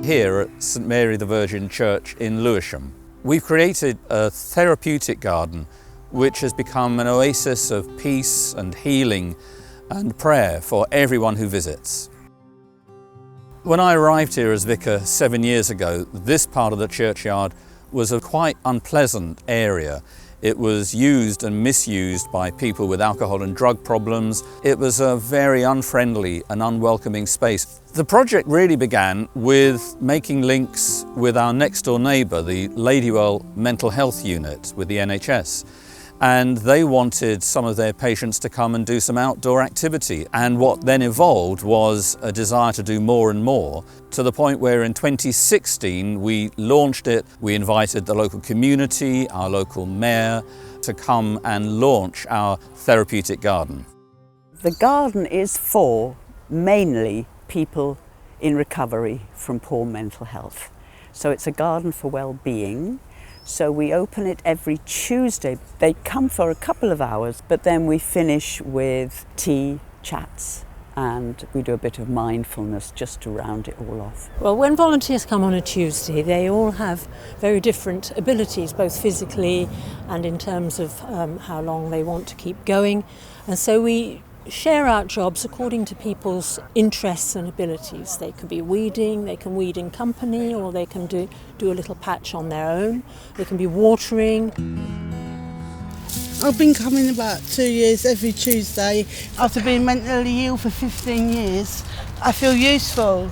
here at St Mary the Virgin Church in Lewisham. We've created a therapeutic garden which has become an oasis of peace and healing and prayer for everyone who visits. When I arrived here as vicar 7 years ago, this part of the churchyard was a quite unpleasant area. It was used and misused by people with alcohol and drug problems. It was a very unfriendly and unwelcoming space. The project really began with making links with our next door neighbour, the Ladywell Mental Health Unit with the NHS. And they wanted some of their patients to come and do some outdoor activity. And what then evolved was a desire to do more and more, to the point where in 2016 we launched it. We invited the local community, our local mayor, to come and launch our therapeutic garden. The garden is for mainly people in recovery from poor mental health. So it's a garden for well-being. So we open it every Tuesday. They come for a couple of hours, but then we finish with tea, chats, and we do a bit of mindfulness just to round it all off. Well, when volunteers come on a Tuesday, they all have very different abilities, both physically and in terms of how long they want to keep going. And so we share out jobs according to people's interests and abilities. They could be weeding, they can weed in company, or they can do a little patch on their own. They can be watering. I've been coming about 2 years every Tuesday. After being mentally ill for 15 years, I feel useful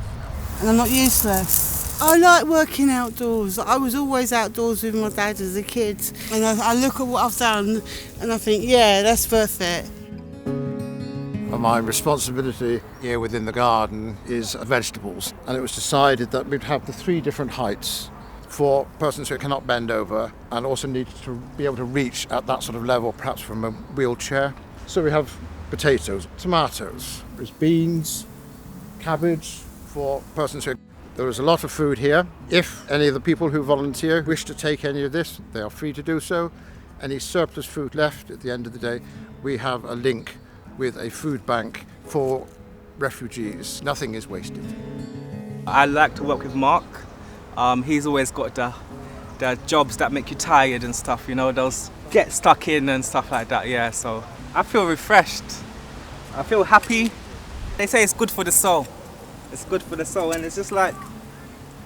and I'm not useless. I like working outdoors. I was always outdoors with my dad as a kid, and I look at what I've done and I think, yeah, that's worth it. My responsibility here within the garden is vegetables, and it was decided that we'd have the 3 different heights for persons who cannot bend over and also need to be able to reach at that sort of level, perhaps from a wheelchair. So we have potatoes, tomatoes, there's beans, cabbage for persons who... There is a lot of food here. If any of the people who volunteer wish to take any of this, they are free to do so. Any surplus food left at the end of the day, we have a link with a food bank for refugees. Nothing is wasted. I like to work with Mark. He's always got the jobs that make you tired and stuff, you know, those get stuck in and stuff like that, yeah. So I feel refreshed. I feel happy. They say it's good for the soul. It's good for the soul, and it's just like,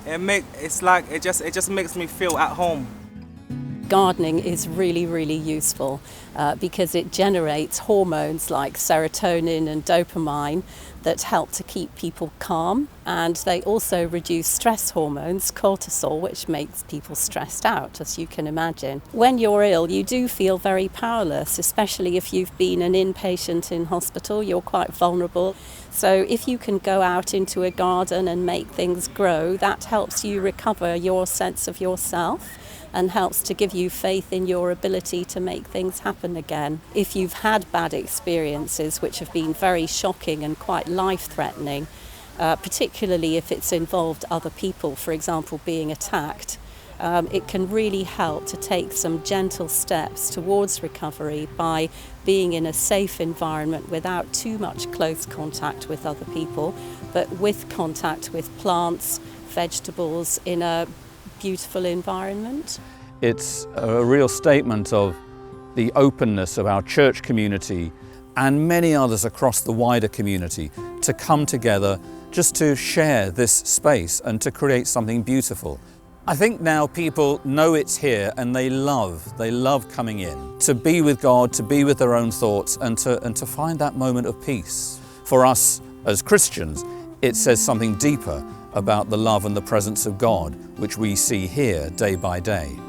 it just makes me feel at home. Gardening is really, really useful because it generates hormones like serotonin and dopamine that help to keep people calm, and they also reduce stress hormones, cortisol, which makes people stressed out, as you can imagine. When you're ill, you do feel very powerless, especially if you've been an inpatient in hospital. You're quite vulnerable. So if you can go out into a garden and make things grow, that helps you recover your sense of yourself and helps to give you faith in your ability to make things happen again. If you've had bad experiences which have been very shocking and quite life-threatening, particularly if it's involved other people, for example, being attacked, it can really help to take some gentle steps towards recovery by being in a safe environment without too much close contact with other people, but with contact with plants, vegetables in a beautiful environment. It's a real statement of the openness of our church community and many others across the wider community to come together just to share this space and to create something beautiful. I think now people know it's here and they love coming in, to be with God, to be with their own thoughts and to find that moment of peace. For us as Christians, it says something deeper about the love and the presence of God, which we see here day by day.